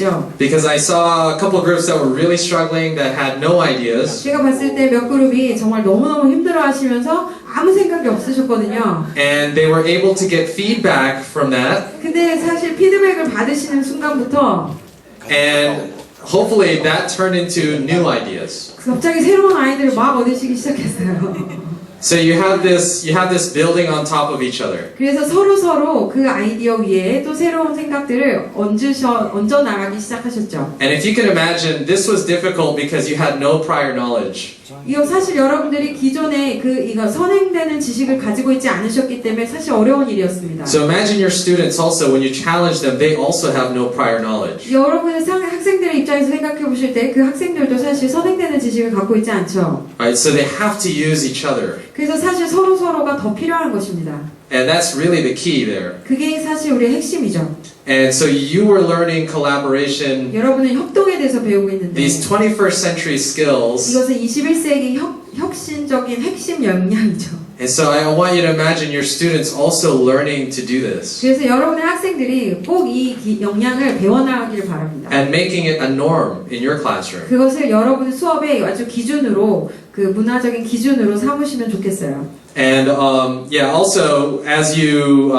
있죠. Because I saw a couple groups that were really struggling that had no ideas. 제가 봤을 때 몇 그룹이 정말 너무너무 힘들어하시면서 아무 생각이 없으셨거든요. And they were able to get feedback from that. 근데 사실 피드백을 받으시는 순간부터 And hopefully that turned into new ideas. 갑자기 새로운 아이디어를 막 얻으시기 시작했어요. So you have this building on top of each other. 그래서 서로 그 아이디어 위에 또 새로운 생각들을 얹어 나가기 시작하셨죠. And if you can imagine, this was difficult because you had no prior knowledge. 이거 사실 여러분들이 기존에 이거 선행되는 지식을 가지고 있지 않으셨기 때문에 사실 어려운 일이었습니다. So imagine your students also, when you challenge them, they also have no prior knowledge. 여러분의 학생들의 입장에서 생각해 보실 때 그 학생들도 사실 선행되는 지식을 갖고 있지 않죠. Right? So they have to use each other. 그래서 사실 서로가 더 필요한 것입니다. And that's really the key there. 그게 사실 우리의 핵심이죠. And so you were learning collaboration, 여러분은 협동에 대해서 배우고 있는데 these 21st century skills. 이것은 21세기 혁신적인 핵심 역량이죠. And so I want you to imagine your students also learning to do this. 그래서 여러분의 학생들이 꼭 이 역량을 배워나가기를 바랍니다. And making it a norm in your classroom. 그것을 여러분의 수업의 아주 기준으로 그 문화적인 기준으로 삼으시면 좋겠어요. And also as you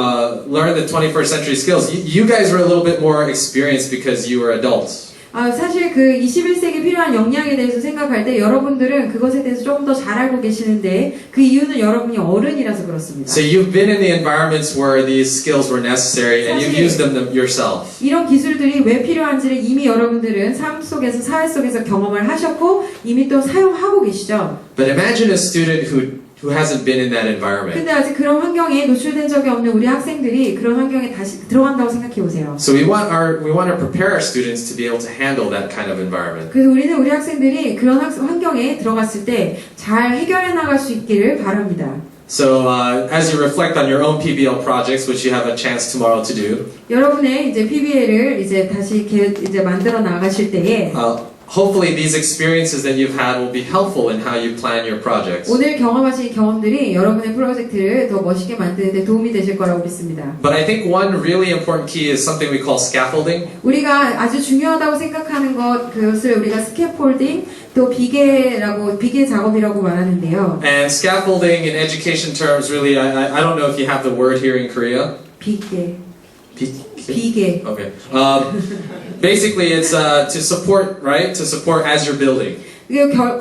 learn the 21st century skills, you guys were a little bit more experienced because you were adults. 사실 그 21세기 필요한 역량에 대해서 생각할 때 여러분들은 그것에 대해서 조금 더 잘 알고 계시는데 그 이유는 여러분이 어른이라서 그렇습니다. So you've been in the environments where these skills were necessary and you've used them yourself. 이런 기술들이 왜 필요한지를 이미 여러분들은 삶 속에서 사회 속에서 경험을 하셨고 이미 또 사용하고 계시죠. But imagine a student who hasn't been in that environment. 근데 아직 그런 환경에 노출된 적이 없는 우리 학생들이 그런 환경에 다시 들어간다고 생각해 보세요. So we want to prepare our students to be able to handle that kind of environment. 그래서 우리는 우리 학생들이 그런 환경에 들어갔을 때 잘 해결해 나갈 수 있기를 바랍니다. So as you reflect on your own PBL projects, which you have a chance tomorrow to do, 여러분의 이제 PBL을 이제 다시 이제 만들어 나가실 때에 hopefully these experiences that you've had will be helpful in how you plan your projects. 오늘 경험하신 경험들이 여러분의 프로젝트를 더 멋있게 만드는 데 도움이 되실 거라고 믿습니다. But I think one really important key is something we call scaffolding. 우리가 아주 중요하다고 생각하는 그것을 우리가 스캐폴딩 또 비계 작업이라고 말하는데요. And scaffolding in education terms, really, I don't know if you have the word here in Korea. 비계. Okay. Basically, it's to support, right? To support as you're building.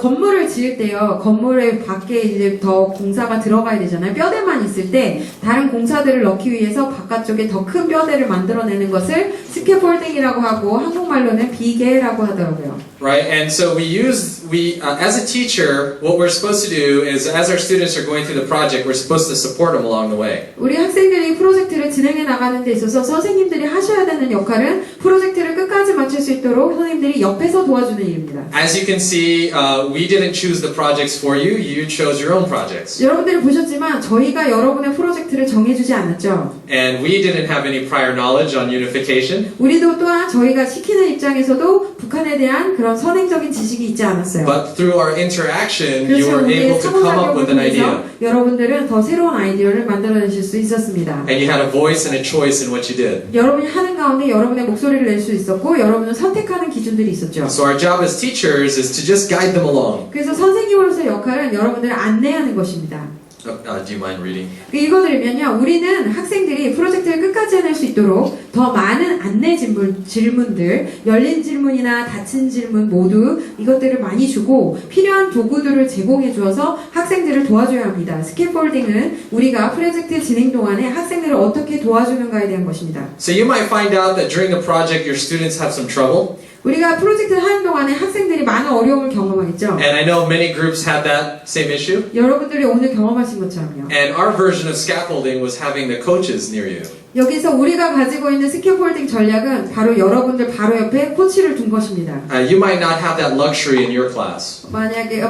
건물을 지을 때요, 건물의 밖에 이제 더 공사가 들어가야 되잖아요. 뼈대만 있을 때 다른 공사들을 넣기 위해서 바깥쪽에 더 큰 뼈대를 만들어내는 것을 스캐폴딩이라고 하고 한국말로는 비계라고 하더라고요. Right, and so as a teacher, what we're supposed to do is, as our students are going through the project, we're supposed to support them along the way. 우리 학생들이 프로젝트를 진행해 나가는 데 있어서 선생님들이 하셔야 되는 역할은 프로젝트를 끝까지 마칠 수 있도록 선생님들이 옆에서 도와주는 일입니다. As you can see, we didn't choose the projects for you. You chose your own projects. 여러분들이 보셨지만 저희가 여러분의 프로젝트를 정해주지 않았죠. And we didn't have any prior knowledge on unification. 우리도 또한 저희가 시키는 입장에서도 북한에 대한 그런 선행적인 지식이 있지 않았어요. But through our interaction, you were able to come up with an idea. 여러분들은 더 새로운 아이디어를 만들어내실 수 있었습니다. And you had a voice and a choice in what you did. 여러분이 하는 가운데 여러분의 목소리를 낼 수 있었고 여러분은 선택하는 기준들이 있었죠. So our job as teachers is to just guide them along. 그래서 선생님으로서의 역할은 여러분들을 안내하는 것입니다. Do you mind reading? 읽어드리면요, 우리는 학생들이 프로젝트를 끝까지 해낼 수 있도록 더 많은 안내 질문들, 열린 질문이나 닫힌 질문 모두 이것들을 많이 주고 필요한 도구들을 제공해 주어서 학생들을 도와줘야 합니다. 스캐폴딩은 우리가 프로젝트 진행 동안에 학생들을 어떻게 도와주는가에 대한 것입니다. So you might find out that during the project your students have some trouble. 우리가 프로젝트를 하는 동안에 학생들이 많은 어려움을 경험하겠죠. And I know many groups had that same issue. 여러분들이 오늘 경험하신 것처럼요. And our version of scaffolding was having the coaches near you. 여기서 우리가 가지고 있는 스캐폴딩 전략은 바로 여러분들 바로 옆에 코치를 둔 것입니다. You might not have that luxury in your class. 만약에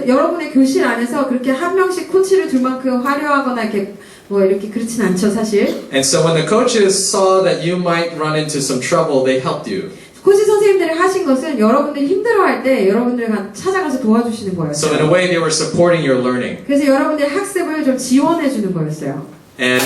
여러분의 교실 안에서 그렇게 한 명씩 코치를 둘 만큼 화려하거나 이렇게 이렇게 그렇진 않죠, 사실. And so when the coaches saw that you might run into some trouble, they helped you. 코치 선생님들이 하신 것은 여러분들이 힘들어할 때 여러분들을 찾아가서 도와주시는 거였어요. So in a way, they were supporting your learning. 그래서 여러분들의 학습을 좀 지원해 주는 거였어요. And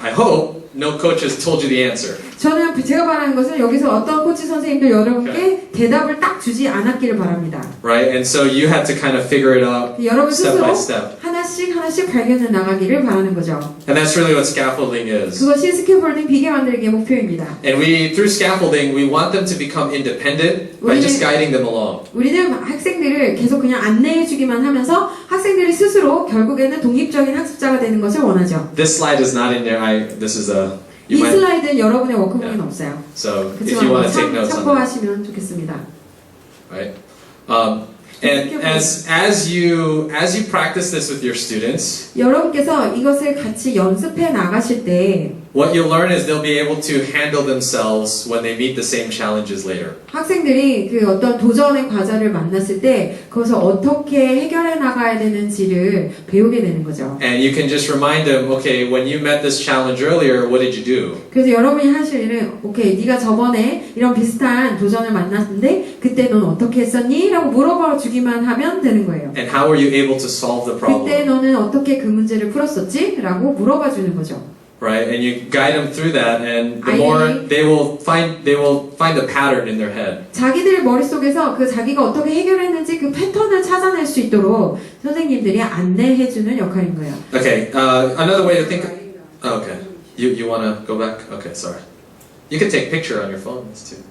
I hope no coaches told you the answer. 저는 제가 바라는 것은 여기서 어떤 코치 선생님도 여러분께 Okay. 대답을 딱 주지 않았기를 바랍니다. right? And so you have to kind of figure it out 여러분 step 스스로 by step. 하나씩 발견해 나가기를 바라는 거죠. And that's really what scaffolding is. 그것이 스캐폴딩 비계 만들기의 목표입니다. And through scaffolding, we want them to become independent by just guiding them along. 우리는 학생들을 계속 그냥 안내해주기만 하면서 학생들이 스스로 결국에는 독립적인 학습자가 되는 것을 원하죠. This slide is not in there. This is a. 이 슬라이드는 여러분의 워크북에는 없어요. So if you want to take notes on that, 참고하시면 좋겠습니다. right? And as you practice this with your students, 여러분께서 이것을 같이 연습해 나가실 때 what you'll learn is they'll be able to handle themselves when they meet the same challenges later. 학생들이 그 어떤 도전의 과제를 만났을 때 그것을 어떻게 해결해 나가야 되는지를 배우게 되는 거죠. And you can just remind them, okay, when you met this challenge earlier, what did you do? 그래서 여러분이 하실 일은 오케이, 네가 저번에 이런 비슷한 도전을 만났는데 그때 넌 어떻게 했었니? 라고 물어봐 주기만 하면 되는 거예요. And how were you able to solve the 그때 problem? 너는 어떻게 그 문제를 풀었었지? 라고 물어봐 주는 거죠. Right? And you guide them through that, and the more they will find a pattern in their head. 자기들 머릿속에서 그 자기가 어떻게 해결했는지 그 패턴을 찾아낼 수 있도록 선생님들이 안내해주는 역할인 거예요. Okay. Another way to think. Okay. You wanna go back? Okay. Sorry. You can take picture on your phone too.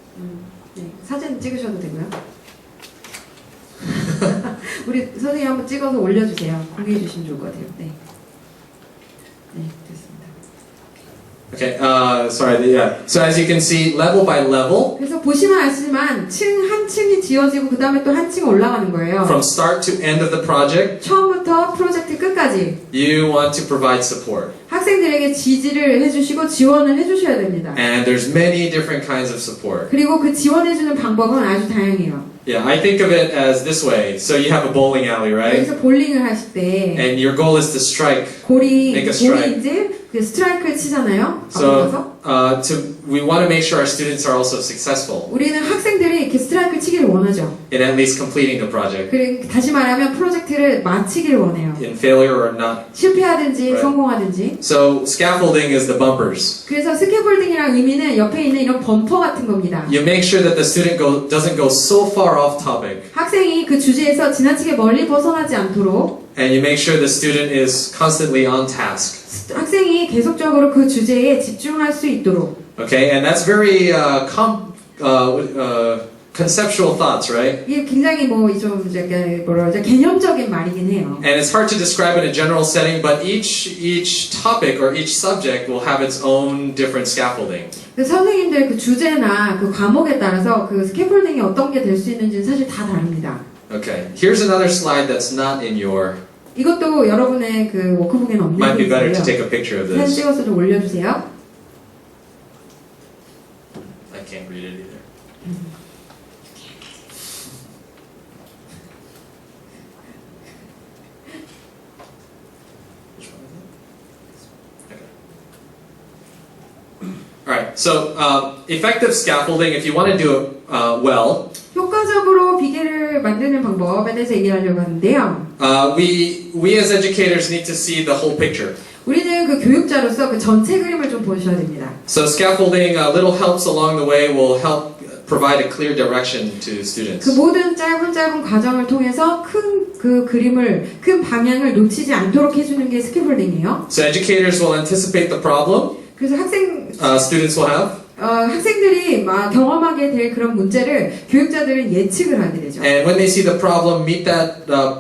네, 사진 찍으셔도 되고요. 우리 선생님 한번 찍어서 올려주세요. 공유해 주시면 좋을 것 같아요. 네, 네 됐습니다. Okay. Sorry. Yeah. So as you can see, level by level, 그래서 보시면 아시지만 한 층이 지어지고 그 다음에 또 한 층 올라가는 거예요. from start to end of the project, 처음부터 프로젝트 끝까지 you want to provide support. 학생들에게 지지를 해주시고 지원을 해주셔야 됩니다. And there's many different kinds of support. 그리고 그 지원해주는 방법은 아주 다양해요. Yeah, I think of it as this way. So you have a bowling alley, right? 여기서 볼링을 하실 때 And your goal is to strike. Make a strike. 이제 그 스트라이크를 치잖아요. So we want to make sure our students are also successful 우리는 학생들이 이렇게 스트라이크를 치기를 원하죠. in at least completing the project, 그리고 다시 말하면 프로젝트를 마치기를 원해요. in failure or not. 실패하든지 Right. 성공하든지. So scaffolding is the bumpers. 그래서 스캐폴딩이라는 의미는 옆에 있는 이런 범퍼 같은 겁니다. You make sure that the student doesn't go so far off topic, 학생이 그 주제에서 지나치게 멀리 벗어나지 않도록 and you make sure the student is constantly on task. 학생이 계속적으로 그 주제에 집중할 수 있도록. Okay, and that's very conceptual thoughts, right? 이게 굉장히 좀 개념적인 말이긴 해요. And it's hard to describe in a general setting, but each topic or each subject will have its own different scaffolding. 그 선생님들 그 주제나 그 과목에 따라서 그 스캐폴딩이 어떤 게 될 수 있는지는 사실 다 다릅니다. Okay, here's another slide that's not in your. 이것도 여러분의 그 워크북에는 없는 Might 게 be better to 있어요. take a picture of 사진 this. 찍어서 좀 올려주세요. I can't read it either. Which one is it? Okay. All right. So effective scaffolding, if you want to do it well, 효과적으로 비계를 만드는 방법에 대해서 얘기하려고 하는데요. we as educators need to see the whole picture. 우리는 그 교육자로서 그 전체 그림을 좀 보셔야 됩니다. So scaffolding, little helps along the way will help provide a clear direction to students. 그 모든 짧은 과정을 통해서 큰 방향을 놓치지 않도록 해주는 게 스캐폴딩이에요. So educators will anticipate the problem 그래서 students will have. 학생들이 경험하게 될 그런 문제를 교육자들은 예측을 하게 되죠. And when they see the problem,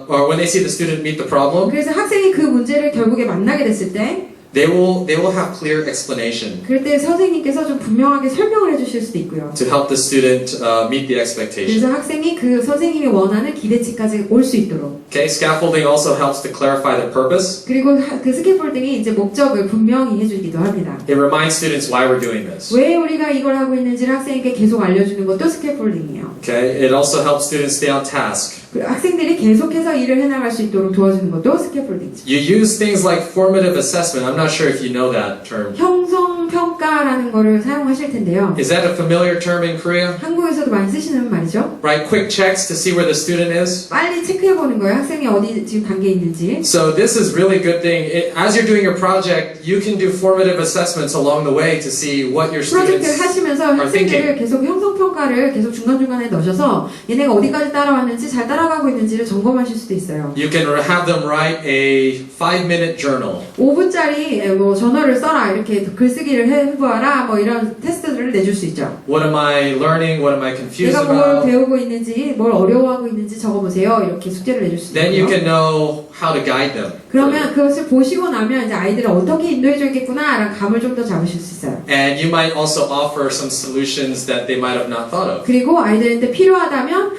or when they see the student meet the problem, 그래서 학생이 그 문제를 결국에 만나게 됐을 때 they will have clear explanation 그럴 때 선생님께서 좀 분명하게 설명을 해주실 수도 있고요. to help the student meet the expectation. 그래서 학생이 그 선생님이 원하는 기대치까지 올 수 있도록. Okay, scaffolding also helps to clarify the purpose. 그리고 그 스캐폴딩이 이제 목적을 분명히 해주기도 합니다. It reminds students why we're doing this. 왜 우리가 이걸 하고 있는지를 학생에게 계속 알려주는 것도 스캐폴딩이에요. Okay, it also helps students stay on task. 학생들이 계속해서 일을 해나갈 수 있도록 도와주는 것도 스캐폴딩이죠. You use things like formative assessment. I'm not sure if you know that term. 형성 평가라는 checks라는 거를 사용하실 텐데요. Is that a familiar term in Korea? 한국에서도 많이 쓰시는 말이죠. Right, quick checks to see where the student is. 빨리 체크해보는 거예요. 학생이 어디 지금 단계에 있는지. So this is really good thing. As you're doing your project, you can do formative assessments along the way to see what your 프로젝트를 students 하시면서 are thinking. 학생들을 계속 형성평가를 계속 중간중간에 넣으셔서 얘네가 어디까지 따라왔는지 잘 따라가고 있는지를 점검하실 수도 있어요. You can have them write a 5-minute journal. 5분짜리 뭐 저널을 써라 이렇게 글쓰기를 해보아라 뭐 이런 테스트들을 내줄 수 있죠. What am I learning? What am I confused 내가 뭘 about? 배우고 있는지 뭘 어려워하고 있는지 적어보세요. 이렇게 숙제를 내줄 수 Then you 있고요. can know how to guide them. 그러면 그것을 보시고 나면 이제 아이들을 어떻게 인도해줘야겠구나 라는 감을 좀 더 잡으실 수 있어요. And you might also offer some solutions that they might have not thought of. 그리고 아이들한테 필요하다면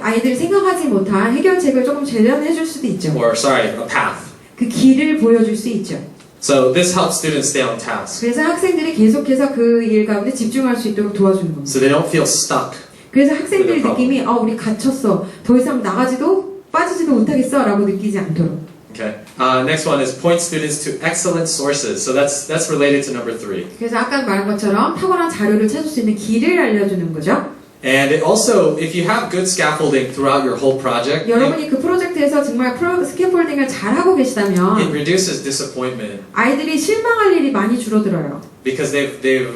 아이들이 생각하지 못한 해결책을 조금 재현해 줄 수도 있죠. Or, sorry, a path. 그 길을 보여줄 수 있죠. So this helps students stay on task. 그래서 학생들이 계속해서 그 일 가운데 집중할 수 있도록 도와주는 겁니다. So they don't feel stuck. 그래서 학생들의 with the problem. 느낌이 우리 갇혔어. 더 이상 나가지도 빠지지도 못하겠어 라고 느끼지 않도록. Okay. Next one is point students to excellent sources. So that's related to number 3. 그래서 아까 말한 것처럼 탁월한 자료를 찾을 수 있는 길을 알려주는 거죠. And it also, if you have good scaffolding throughout your whole project, 여러분이 그 프로젝트에서 정말 스캐폴딩을 잘하고 it 계시다면 reduces disappointment 아이들이 실망할 일이 많이 줄어들어요. because they've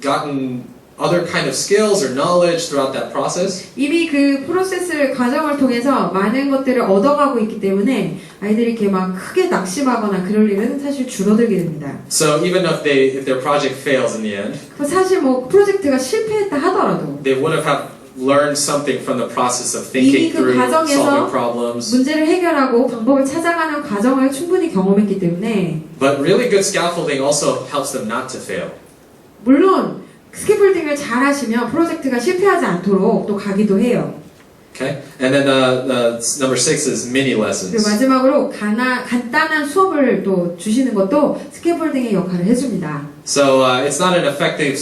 gotten other kind of skills or knowledge throughout that process. 이미 그 프로세스를 과정을 통해서 많은 것들을 얻어가고 있기 때문에 아이들이 이렇게 막 크게 낙심하거나 그럴 일은 사실 줄어들게 됩니다. So even if their project fails in the end, 사실 뭐 프로젝트가 실패했다 하더라도 they would have learned something from the process of 이미 thinking 그 through 과정에서 solving problems. 문제를 해결하고 방법을 찾아가는 과정을 충분히 경험했기 때문에 But really good scaffolding also helps them not to fail. 물론 스캐폴딩을 잘 하시면 프로젝트가 실패하지 않도록 또 가기도 해요. Okay? And then number 6 is mini 그리고 lessons. 마지막으로 간단한 수업을 또 주시는 것도 스캐폴딩의 역할을 해줍니다. So it's not an effective,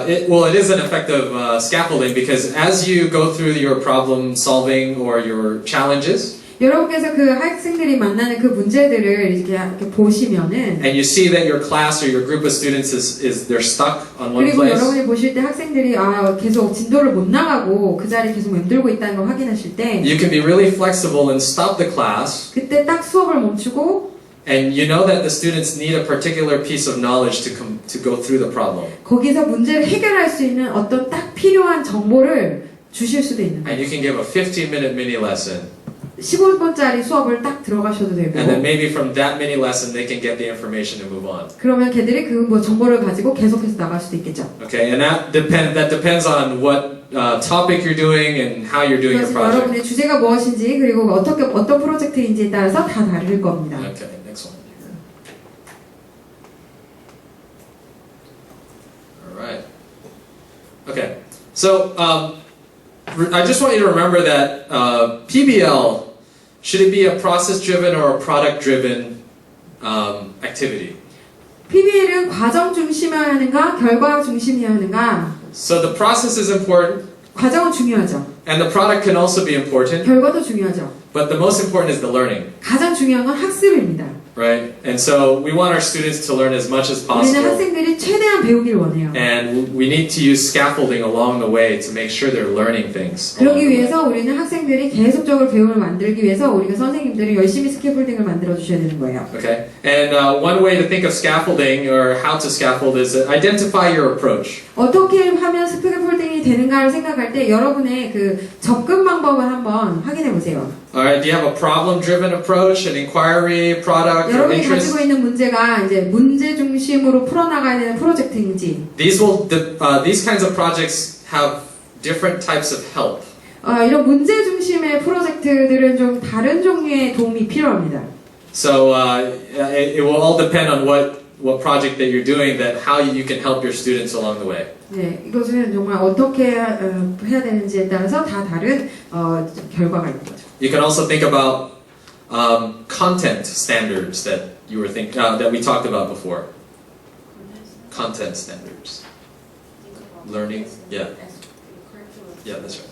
it is an effective scaffolding because as you go through your problem solving or your challenges, 여러분께서 그 학생들이 만나는 그 문제들을 이렇게 보시면은 and you see that your class or your group of students is they're stuck on one 그리고 place, 여러분이 보실 때 학생들이 계속 진도를 못 나가고 그 자리에 계속 맴돌고 있다는 걸 확인하실 때 you can be really flexible and stop the class. 그때 딱 수업을 멈추고 And you know that the students need a particular piece of knowledge to go through the problem. 거기서 문제를 해결할 수 있는 어떤 딱 필요한 정보를 주실 수도 있는 거예요. And you can give a 15-minute mini lesson. 15분짜리 수업을 딱 들어가셔도 되고 And then maybe from that mini lesson they can get the information to move on. 그러면 걔들이 그 뭐 정보를 가지고 계속해서 나갈 수도 있겠죠. Okay, and that depends on what topic you're doing and how you're doing your 그래서 project. 여러분의 주제가 무엇인지 그리고 어떤 프로젝트인지에 따라서 다 다를 겁니다. Okay, next one. All right. Okay, so I just want you to remember that PBL, should it be a process-driven or a product-driven activity? PBL은 과정 중심이어야 하는가, 결과 중심이어야 하는가? So the process is important, 과정은 중요하죠. and the product can also be important, 결과도 중요하죠. but the most important is the learning, 가장 중요한 건 학습입니다. right? And so we want our students to learn as much as 우리는 possible, 학생들이 최대한 배우길 원해요. and we need to use scaffolding along the way to make sure they're learning things. along 그러기 the way. 위해서 우리는 학생들이 계속적으로 배움을 만들기 위해서 우리가 선생님들이 열심히 스캐폴딩을 만들어 주셔야 되는 거예요. Okay, and one way to think of scaffolding or how to scaffold is identify your approach. 어떻게 하면 스캐폴딩이 되는가를 생각할 때 여러분의 그 접근 방법을 한번 확인해 보세요. Alright, do you have a problem-driven approach, an inquiry, product, or 여러분이 interest? 가지고 있는 문제가 이제 문제 중심으로 풀어나가야 되는 프로젝트인지 These kinds of projects have different types of help. 이런 문제 중심의 프로젝트들은 좀 다른 종류의 도움이 필요합니다. So it will all depend on what project that you're doing, that how you can help your students along the way. 네, 이것은 정말 어떻게 해야 되는지에 따라서 다 다른 결과가 있는 거죠. You can also think about content standards that that we talked about before. Content standards. Learning, yeah, that's right.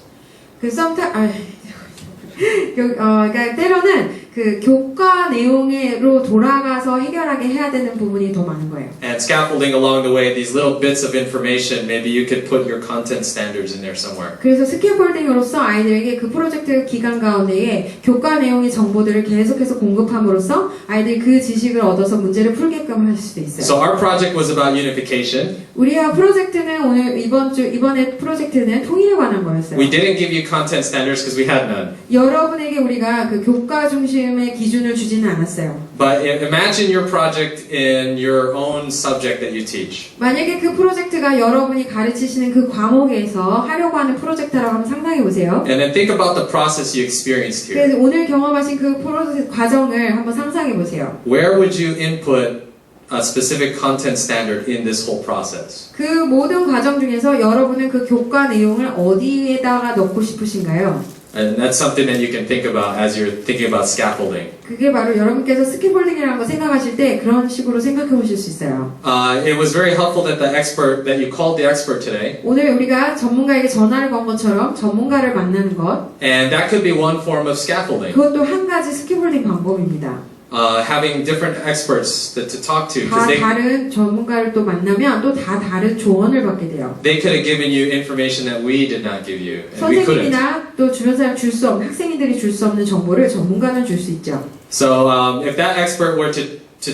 그러니까 때로는 그 교과 내용으로 돌아가서 해결하게 해야 되는 부분이 더 많은 거예요. And scaffolding along the way, these little bits of information, maybe you could put your content standards in there somewhere. 그래서 스캐폴딩으로서 아이들에게 그 프로젝트 기간 가운데에 교과 내용의 정보들을 계속해서 공급함으로써 아이들이 그 지식을 얻어서 문제를 풀게끔 할 수도 있어요. So our project was about unification. 우리가 프로젝트는 오늘 이번에 프로젝트는 통일에 관한 거였어요. We didn't give you content standards because we had none. 여러분에게 우리가 그 교과 중심의 기준을 주지는 않았어요. But imagine your project in your own subject that you teach. 만약에 그 프로젝트가 여러분이 가르치시는 그 과목에서 하려고 하는 프로젝트라고 하면 상상해 보세요. And then think about the process you experienced here. 그래서 오늘 경험하신 그 프로젝트 과정을 한번 상상해 보세요. Where would you input a specific content standard in this whole process? 그 모든 과정 중에서 여러분은 그 교과 내용을 어디에다가 넣고 싶으신가요? And that's something that you can think about as you're thinking about scaffolding. 그게 바로 여러분께서 스캐폴딩이라는 거 생각하실 때 그런 식으로 생각해 보실 수 있어요. It was very helpful that that you called the expert today. 오늘 우리가 전문가에게 전화를 건 것처럼 전문가를 만나는 것, And that could be one form of scaffolding. 그것도 한 가지 스캐폴딩 방법입니다. Having different experts to talk to. 다 Because 다른 전문가를 또 만나면 또 다 다른 조언을 받게 돼요. they could have given you information that we did not give you. And we couldn't. 선생님이나 또 주변 사람 줄 수 없는 학생들이 줄 수 없는 정보를 전문가는 줄 수 있죠. So if that expert were to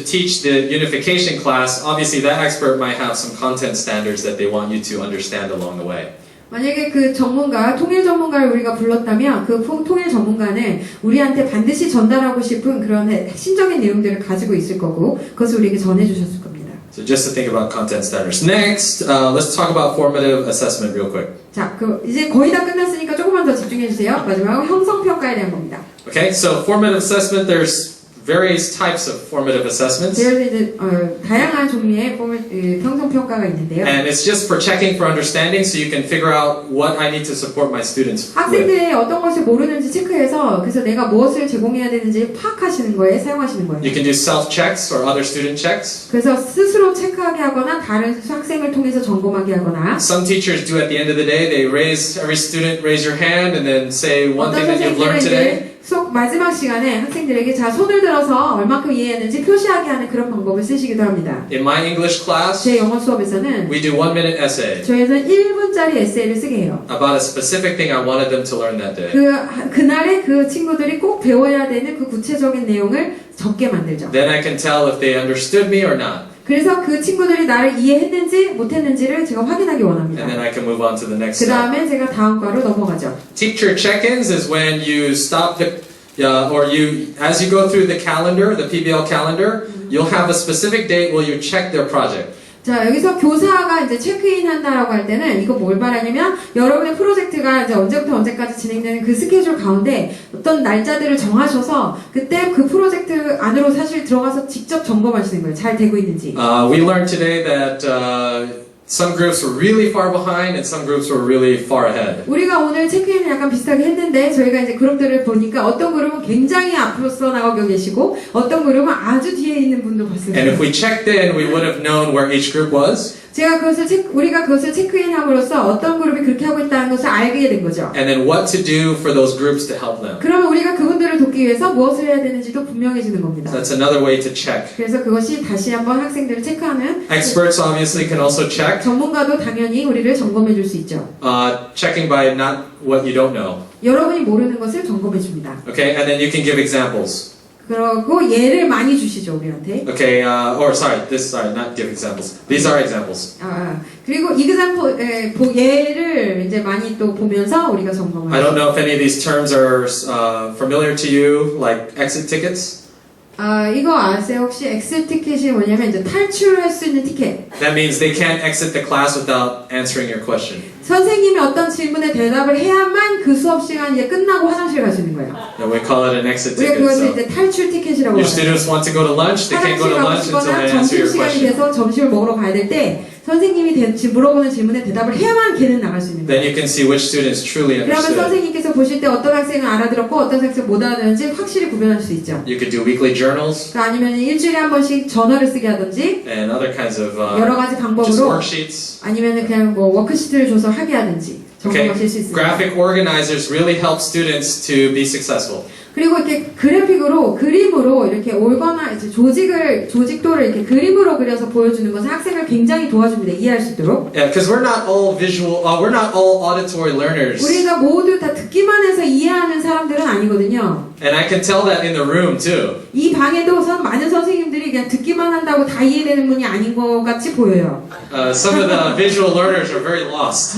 teach the unification class, obviously that expert might have some content standards that they want you to understand along the way. 만약에 그 전문가, 통일 전문가를 우리가 불렀다면 그 통일 전문가는 우리한테 반드시 전달하고 싶은 그런 핵심적인 내용들을 가지고 있을 거고 그것을 우리에게 전해주셨을 겁니다. So just to think about content standards. Next, let's talk about formative assessment real quick. 자, 이제 거의 다 끝났으니까 조금만 더 집중해 주세요. 마지막으로 형성평가에 대한 겁니다. Okay, so formative assessment, there's various types of formative assessments. 그래서 이제 다양한 종류의 형성평가가 있는데요. And it's just for checking for understanding so you can figure out what I need to support my students with. 학생들이 어떤 것을 모르는지 체크해서 그래서 내가 무엇을 제공해야 되는지 파악하시는 거에 사용하시는 거예요. You can do self-checks or other student checks. 그래서 스스로 체크하게 하거나 다른 학생을 통해서 점검하게 하거나 Some teachers do at the end of the day, every student raise your hand and then say one thing that you've learned today. 마지막 시간에 학생들에게 자 손을 들어서 얼마큼 이해했는지 표시하게 하는 그런 방법을 쓰시기도 합니다. In my English class, 제 영어 수업에서는 we do 1-minute essay 저희는 1분짜리 에세이를 쓰게 해요. about a specific thing I wanted them to learn that day. 그날에 그 친구들이 꼭 배워야 되는 그 구체적인 내용을 적게 만들죠. Then I can tell if they understood me or not. 그래서 그 친구들이 나를 이해했는지 못했는지를 제가 확인하기 원합니다. And then I can move on to the next 그 step. 다음에 제가 다음 과로 넘어가죠. Teacher check-ins is when you stop as you go through the calendar, the PBL calendar, you'll have a specific date where you check their project. 자, 여기서 교사가 이제 체크인 한다라고 할 때는 이거 뭘 말하냐면 여러분의 프로젝트가 이제 언제부터 언제까지 진행되는 그 스케줄 가운데 어떤 날짜들을 정하셔서 그때 그 프로젝트 안으로 사실 들어가서 직접 점검하시는 거예요. 잘 되고 있는지. We learned today that some groups were really far behind and some groups were really far ahead. 우리가 오늘 체크인을 약간 비슷하게 했는데 저희가 이제 그룹들을 보니까 어떤 그룹은 굉장히 앞으로 나가고 계시고 어떤 그룹은 아주 뒤에 있는 분도 봤습니다. And if we checked in, we would have known where each group was. 우리가 그것을 체크인함으로써 어떤 그룹이 그렇게 하고 있다는 것을 알게 된 거죠. And then what to do for those groups to help them. 그러면 우리가 그분들을 돕기 위해서 무엇을 해야 되는지도 분명해지는 겁니다. So that's another way to check. 그래서 그것이 다시 한번 학생들을 체크하는 Experts obviously can also check. 전문가도 당연히 우리를 점검해 줄 수 있죠. Checking by not what you don't know. 여러분이 모르는 것을 점검해 줍니다. Okay, and then you can give examples. 그리고 예를 많이 주시죠 우리한테. Okay, not give examples. These are examples. 그리고 예를 이제 많이 또 보면서 우리가 점검을. I don't know if any of these terms are familiar to you, like exit tickets. 이거 아세요? 혹시 엑sit 티켓이 뭐냐면 이제 탈출할 수 있는 티켓. That means they can't exit the class without answering your question. 선생님이 어떤 질문에 대답을 해야만 그 수업 시간이 끝나고 화장실 갈 수 있는 거예요. And we call it an exit 우리가 ticket. 그것을 So 이제 탈출 티켓이라고 your 해요. students want to go to lunch, they can't go to lunch until they answer 점심 your 시간이 question. 돼서 점심을 먹으러 가야 될 때 선생님이 물어보는 질문에 대답을 해야만 걔는 나갈 수 있는 거예요. Then you can see which students truly 그러면 understood. 선생님께서 보실 때 어떤 학생은 알아들었고 어떤 학생은 못 알아들었는지 확실히 구별할 수 있죠. You could do weekly journals 아니면 일주일에 한 번씩 전화를 쓰게 하든지 and other kinds of 여러 가지 just 방법으로 worksheets. 아니면 그냥 뭐 워크시트를 줘서 하게 하든지 Okay, 점검하실 수 있습니다. graphic organizers really help students to be successful. 그리고 이렇게 그래픽으로 그림으로 이렇게 올거나 이제 조직도를 이렇게 그림으로 그려서 보여주는 것은 학생을 굉장히 도와줍니다. 이해할 수 있도록. Yeah, because we're not all visual, we're not all auditory learners. 우리가 모두 다 듣기만 해서 이해하는 사람들은 아니거든요. And I can tell that in the room too. 이 방에도 많은 선생님들이 그냥 듣기만 한다고 다 이해되는 분이 아닌 것 같이 보여요. Some of the visual learners are very lost.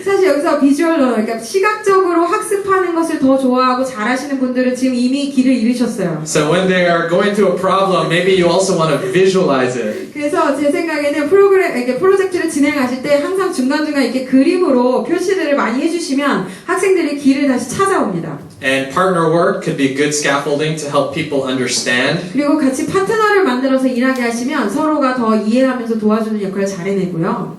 사실 여기서 비주얼 러너, 그러니까 시각적으로 학습하는 것을 더 좋아하고 잘하시는 분들은 지금 이미 길을 잃으셨어요. So when they are going through a problem, maybe you also want to visualize it. 그래서 제 생각에는 이렇게 프로젝트를 진행하실 때 항상 중간중간 이렇게 그림으로 표시들을 많이 해주시면 학생들이 길을 다시 찾아옵니다. And partner work could be good scaffolding to help people understand. 그리고 같이 파트너를 만들어서 일하게 하시면 서로가 더 이해하면서 도와주는 역할을 잘 해내고요.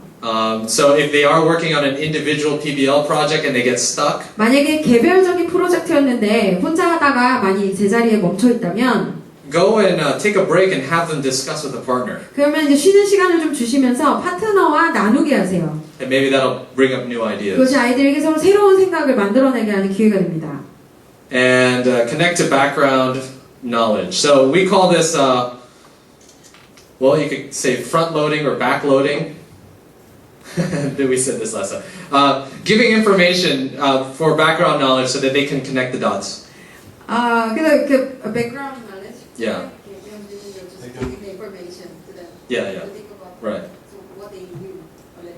So if they are working on an individual PBL project and they get stuck, 만약에 개별적인 프로젝트였는데 혼자 하다가 많이 제자리에 멈춰 있다면 go and take a break and have them discuss with a partner. 그러면 이제 쉬는 시간을 좀 주시면서 파트너와 나누게 하세요. And maybe that'll bring up new ideas. 그것이 아이들에게 서로 새로운 생각을 만들어내게 하는 기회가 됩니다. And connect to background knowledge. So we call this, well, you could say front loading or back loading. We said this last time. Giving information for background knowledge so that they can connect the dots. 그래서 그 background knowledge. Yeah. Yeah, yeah. Right.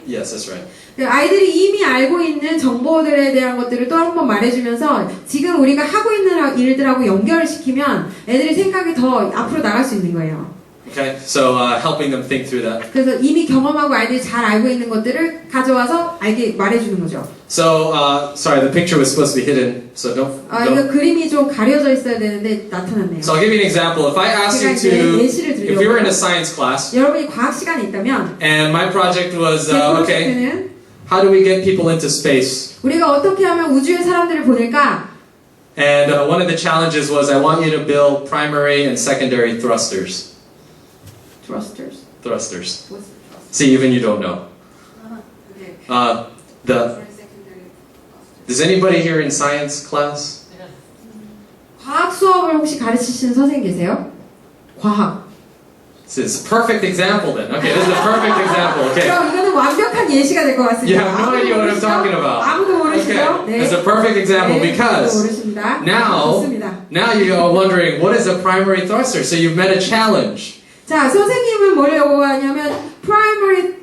Yes, that's right. 아이들이 이미 알고 있는 정보들에 대한 것들을 또 한 번 말해주면서 지금 우리가 하고 있는 일들하고 연결을 시키면 애들이 생각이 더 앞으로 나갈 수 있는 거예요. Okay, so helping them think through that. 그래서 이미 경험하고 아이들이 잘 알고 있는 것들을 가져와서 알게 말해주는 거죠. So, sorry, the picture was supposed to be hidden, so don't. 이거 그림이 좀 가려져 있어야 되는데 나타났네요. So I'll give you an example. If I asked you to, if you were in a science class, 여러분이 과학 시간에 있다면, and my project was, 제 okay, 프로젝트는 how do we get people into space? 우리가 어떻게 하면 우주에 사람들을 보낼까? And one of the challenges was I want you to build primary and secondary thrusters. Thrusters. Thrusters. What's the thrusters? See, even you don't know. Okay. Does anybody here in science class? 과학 수업을 혹시 가르치시는 선생님 계세요? 과학. This is a perfect example then. Okay, this is a perfect example. Okay. 그럼 이거는 완벽한 예시가 될 것 같습니다. You have no idea what I'm talking about. 아무도 모르시죠? Okay, 네. it's a perfect example 네, because 모르십니다. now you are wondering what is a primary thruster. So you've met a challenge. 자, 선생님은 뭘 요구하냐면 primary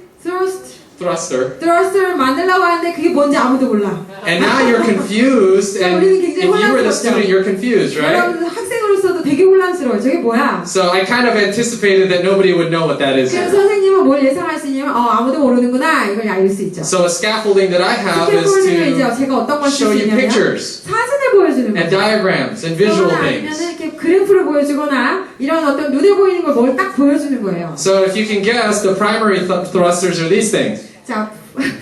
thruster를 만들려고 하는데 그게 뭔지 아무도 몰라. And now you're confused, and if you were the student, you're confused, right? 여러분 학생으로서도 되게 혼란스러워요. 저게 뭐야? So I kind of anticipated that nobody would know what that is. 그래서 선생님은 뭘 예상할 수 있냐면 아무도 모르는구나 이걸 알 수 있죠. So a scaffolding that I have is 스캐폴딩을 이제 제가 어떤 걸 to show you 쓰냐면 pictures 사진을 보여주는 and 거죠. diagrams and visual 아니면 things. 이렇게 그래프를 보여주거나 이런 어떤 눈에 보이는 걸 뭘 딱 보여주는 거예요. So if you can guess, the primary thrusters are these things. 자,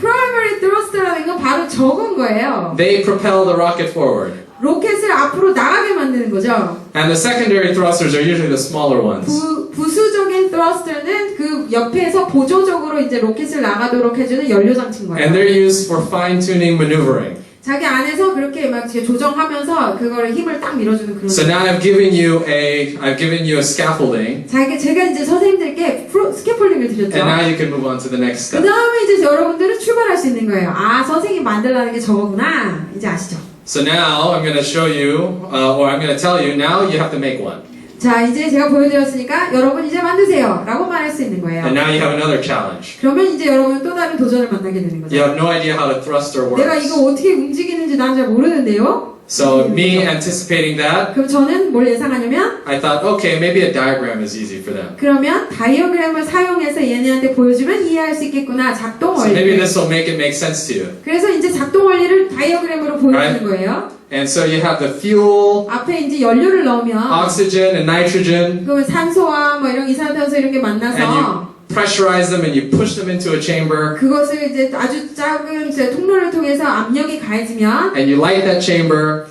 primary thruster라는 건 바로 저건 거예요. They propel the rocket forward. 로켓을 앞으로 나가게 만드는 거죠. And the secondary thrusters are usually the smaller ones. 부수적인 thruster는 그 옆에서 보조적으로 이제 로켓을 나가도록 해주는 연료 장치인 거예요. And they're used for fine-tuning maneuvering. 자기 안에서 그렇게 막 조정하면서 그거를 힘을 딱 밀어주는 그런. So now I've given you a scaffolding. 제가 이제 선생님들께 스캐폴딩을 드렸죠. And now you can move on to the next 그 step. 다음에 이제 여러분들은 출발할 수 있는 거예요. 선생님 만들라는 게 저거구나. 이제 아시죠? So now I'm going to show you, or I'm going to tell you, now you have to make one. 자, 이제 제가 보여드렸으니까 여러분 이제 만드세요. 라고 말할 수 있는 거예요. And now you have another challenge. 그러면 이제 여러분 또 다른 도전을 만나게 되는 거죠. You have no idea how the thruster 내가 works. 이거 어떻게 움직이는지 난 잘 모르는데요. So me anticipating that, 그럼 저는 뭘 예상하냐면 I thought, okay, maybe a diagram is easy for them. 그러면 다이어그램을 사용해서 얘네한테 보여주면 이해할 수 있겠구나. 작동 So maybe 원리. this will make it make sense to you. 그래서 이제 작동 원리를 다이어그램으로 보여주는 Right. 거예요. And so you have the fuel, 앞에 이제 연료를 넣으면 oxygen, and nitrogen, 그러면 산소와 뭐 이런 이산화탄소 이런 게 and 만나서 you pressurize them and you push them into a chamber, 그것을 이제 아주 작은 이제 통로를 통해서 압력이 가해지면 and you light that chamber.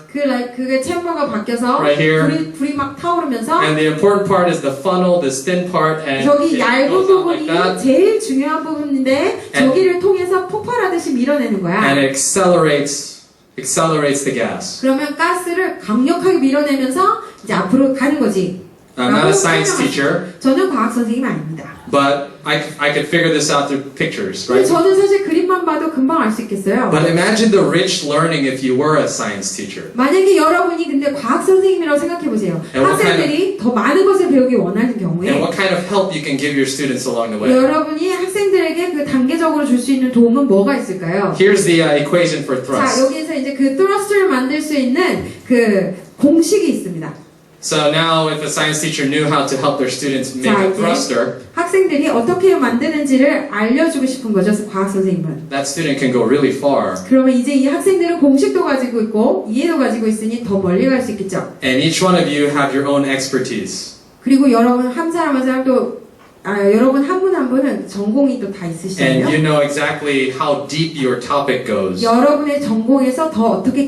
그게 챔버가 바뀌어서 Right here. 불이 막 타오르면서 And the important part is the funnel, this thin part, and 저기 it 얇은 goes out like 부분이 that, 제일 중요한 부분인데 And- 저기를 통해서 폭발하듯이 밀어내는 거야. and it accelerates accelerates the gas. 그러면 가스를 강력하게 밀어내면서 이제 앞으로 가는 거지. I'm not a science teacher, 저는 과학 선생님이 아닙니다. but I could figure this out through pictures, 근데 right? 저는 사실 그림만 봐도 금방 알 수 있겠어요. But imagine the rich learning if you were a science teacher. 만약에 여러분이 근데 과학 선생님이라고 생각해 보세요. And what 학생들이 더 많은 것을 배우기 원하는 경우에 And what kind of help you can give your students along the way. 여러분이 학생들에게 그 단계적으로 줄 수 있는 도움은 뭐가 있을까요? Here's the equation for 자, thrust. 여기에서 이제 그 thrust를 만들 수 있는 그 공식이 있습니다. So now if a science teacher knew how to help their students make 자, a 이제 thruster, 학생들이 어떻게 만드는지를 알려주고 싶은 거죠, 과학 선생님은. that student can go really far. 그러면 이제 이 학생들은 공식도 가지고 있고 이해도 가지고 있으니 더 멀리 갈 수 있겠죠. And each one of you have your own expertise. 그리고 여러분 한 사람 한 사람 또 여러분 한 분 한 분은 전공이 또 다 And 있으시잖아요. you know exactly how deep your topic goes. 여러분의 전공에서 더 어떻게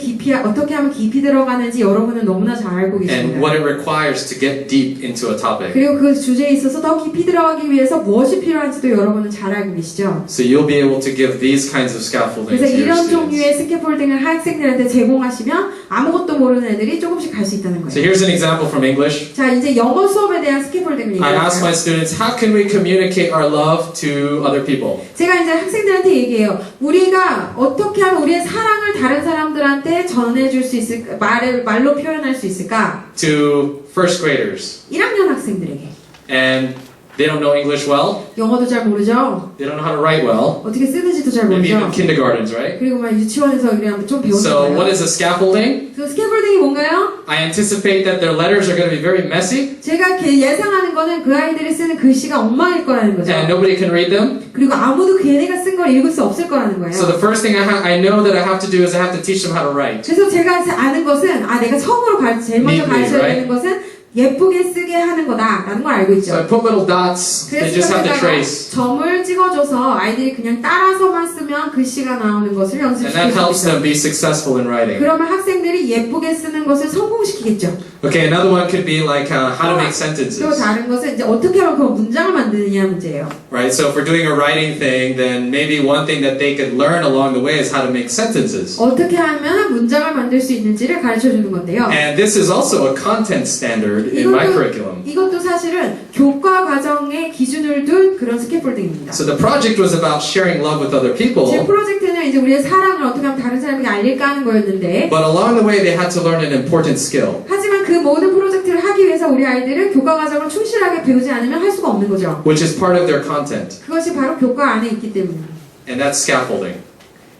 하면 깊이 들어가는지 여러분은 너무나 잘 알고 And 계십니다. what it requires to get deep into a topic. 그리고 그 주제에 있어서 더 깊이 들어가기 위해서 무엇이 필요한지도 여러분은 잘 알고 계시죠. So you'll be able to give these kinds of scaffolding 그래서 to your 이런 students. 종류의 스캐폴딩을 학생들한테 제공하시면 아무것도 모르는 애들이 조금씩 갈 수 있다는 So 거예요. here's an example from English. 자, 이제 영어 수업에 대한 스캐폴딩을 I asked my 얘기할게요. students, how can we communicate our love to other people? 제가 이제 학생들한테 얘기해요. 우리가 어떻게 하면 우리의 사랑을 다른 사람들한테 전해줄 수 있을까? 말로 표현할 수 있을까? To first graders. 1학년 학생들에게. And they don't know English well. 영어도 잘 모르죠? They don't know how to write well. 어떻게 쓰는지도 잘 Maybe even 모르죠? kindergartens, right? 그리고 막 유치원에서 그냥 좀 배우는 So what 거예요. is a scaffolding? 그 스캐폴딩이 뭔가요? I anticipate that their letters are going to be very messy 제가 예상하는 거는 그 아이들이 쓰는 글씨가 엉망일 거라는 거죠. and nobody can read them. 그리고 아무도 걔네가 쓴 걸 읽을 수 없을 거라는 거예요. So the first thing I know that I have to do is I have to teach them how to write. 그래서 제가 아는 것은 내가 처음으로 제일 먼저 Neatly, 가르쳐야 right? 되는 것은 예쁘게 쓰게 하는 거다라는 걸 알고 있죠. So I put little dots. They just 그래서 have to 제가 trace. 점을 찍어줘서 아이들이 그냥 따라서만 쓰면 글씨가 나오는 것을 And that 연습시킬 helps 수 있죠. them be successful in writing. 그러면 학생들이 예쁘게 쓰는 것을 성공시키겠죠. Okay, another one could be like how to make 또 sentences. 다른 것은 이제 어떻게 하면 그 문장을 만드느냐 문제예요. Right? So if we're doing a writing thing, then maybe one thing that they could learn along the way is how to make sentences. 어떻게 하면 문장을 만들 수 있는지를 가르쳐주는 건데요. And this is also a content standard in my curriculum. 이것도 사실은 교과 과정의 기준을 둔 그런 스캐폴딩입니다. So the project was about sharing love with other 제 people, 프로젝트는 이제 우리의 사랑을 어떻게 하면 다른 사람에게 알릴까 하는 거였는데 but along the way they had to learn an important skill, 하지만 그 모든 프로젝트를 하기 위해서 우리 아이들은 교과 과정을 충실하게 배우지 않으면 할 수가 없는 거죠. which is part of their content, 그것이 바로 교과 안에 있기 때문입니다. and that's scaffolding.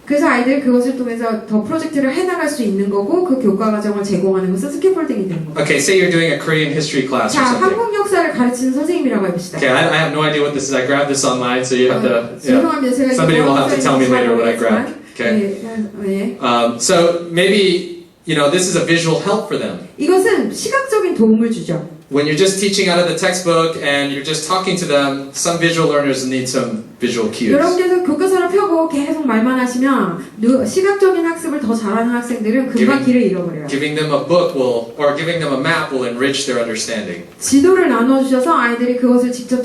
그래서 아이들이 그것을 통해서 더 프로젝트를 해나갈 수 있는 거고 그 교과 과정을 제공하는 것은 스캐폴딩이 되는 거예요. Okay, say you're doing a Korean history class or 자, something. 한국 역사를 가르치는 선생님이라고 해봅시다. Okay, I have no idea what this is. I grabbed this online, so you have to. Yeah. 죄송합니다. 제가 Somebody will have to tell me later what I 모르겠지만, grabbed. Okay. 네. So maybe this is a visual help for them. 이것은 시각적인 도움을 주죠. When you're just teaching out of the textbook and you're just talking to them, some visual learners need some visual cues. 여러분께서 교과서를 펴고 계속 말만 하시면 시각적인 학습을 더 잘하는 학생들은 금방 길을 잃어버려요. Giving them a book or giving them a map will enrich their understanding. 지도를 나눠주셔서 아이들이 그것을 직접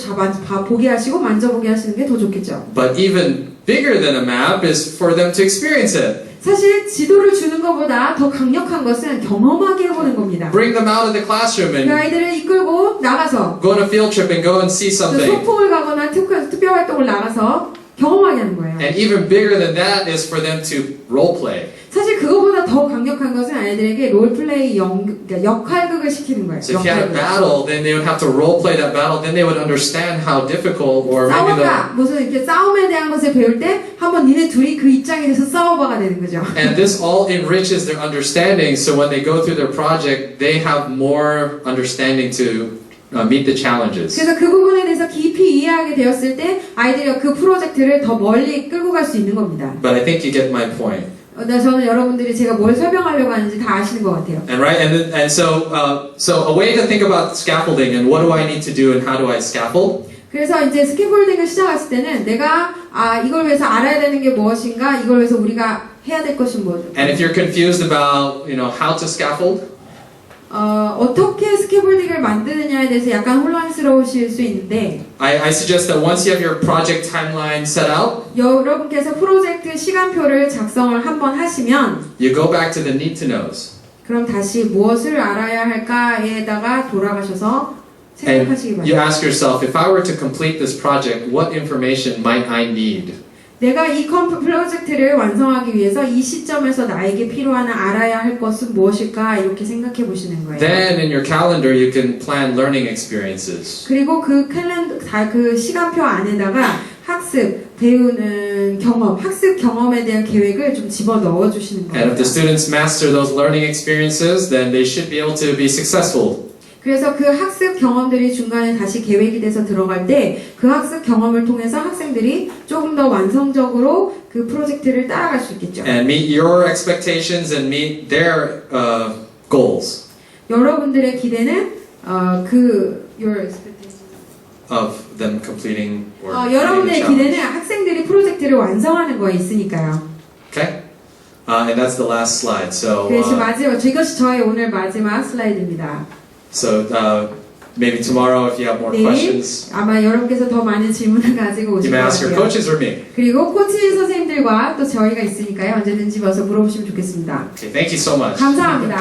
보게 하시고 만져보게 하시는 게 더 좋겠죠. But even bigger than a map is for them to experience it. 사실 지도를 주는 것보다 더 강력한 것은 경험하게 해보는 겁니다. Bring them out of the classroom 그 and 아이들을 이끌고 나가서 go on a field trip and go and see something. 소풍을 가거나 특별 활동을 나가서 경험하게 하는 거예요. And even bigger than that is for them to role play. 사실 그거보다 더 강력한 것은 아이들에게 롤플레이 역할극을 시키는 거예요. So if you had a battle, then they would have to role play that battle. Then they would understand how difficult or maybe 싸웠다. 무슨 이렇게 싸움에 대한 것을 배울 때 한번 니네 둘이 그 입장에 대해서 싸워봐가 되는 거죠. And this all enriches their understanding. So when they go through their project, they have more understanding to meet the challenges. 그래서 그 부분에 대해서 깊이 이해하게 되었을 때 아이들이 그 프로젝트를 더 멀리 끌고 갈 수 있는 겁니다. But I think you get my point. 저는 여러분들이 제가 뭘 설명하려고 하는지 다 아시는 것 같아요. And right, and so a way to think about scaffolding and what do I need to do and how do I scaffold? 그래서 이제 스캐폴딩을 시작했을 때는 내가 이걸 위해서 알아야 되는 게 무엇인가, 이걸 위해서 우리가 해야 될 것은 뭐죠? And if you're confused about how to scaffold, 어떻게 스캐폴딩을 만드느냐에 대해서 약간 혼란스러우실 수 있는데 I suggest that once you have your project timeline set out, 여러분께서 프로젝트 시간표를 작성을 한번 하시면 you go back to the need to knows. 그럼 다시 무엇을 알아야 할까에다가 돌아가셔서 생각하시기 And you 바랍니다. ask yourself, if I were to complete this project, what information might I need? 내가 이 프로젝트를 완성하기 위해서 이 시점에서 나에게 필요한 알아야 할 것은 무엇일까 이렇게 생각해 보시는 거예요. Then in your calendar you can plan learning experiences. 그리고 그 그 시간표 안에다가 학습, 배우는 경험, 학습 경험에 대한 계획을 좀 집어 넣어 주시는 거예요. And if the students master those learning experiences, then they should be able to be successful. 그래서 그 학습 경험들이 중간에 다시 계획이 돼서 들어갈 때 그 학습 경험을 통해서 학생들이 조금 더 완성적으로 그 프로젝트를 따라갈 수 있겠죠. And meet your expectations and meet their goals 여러분들의 기대는 your expectations. of them completing or 여러분의 completing the 기대는 challenge. 학생들이 프로젝트를 완성하는 거에 있으니까요. Okay? And that's the last slide. So, 그래서 이것이 저의 오늘 마지막 슬라이드입니다. maybe tomorrow if you have more 내일 questions, 아마 여러분께서 더 많은 질문을 가지고 you 오실 것 may ask your 같아요. coaches or me. 그리고 코치 선생님들과 또 저희가 있으니까요. 언제든지 와서 물어보시면 좋겠습니다. Okay, thank you so much. 감사합니다.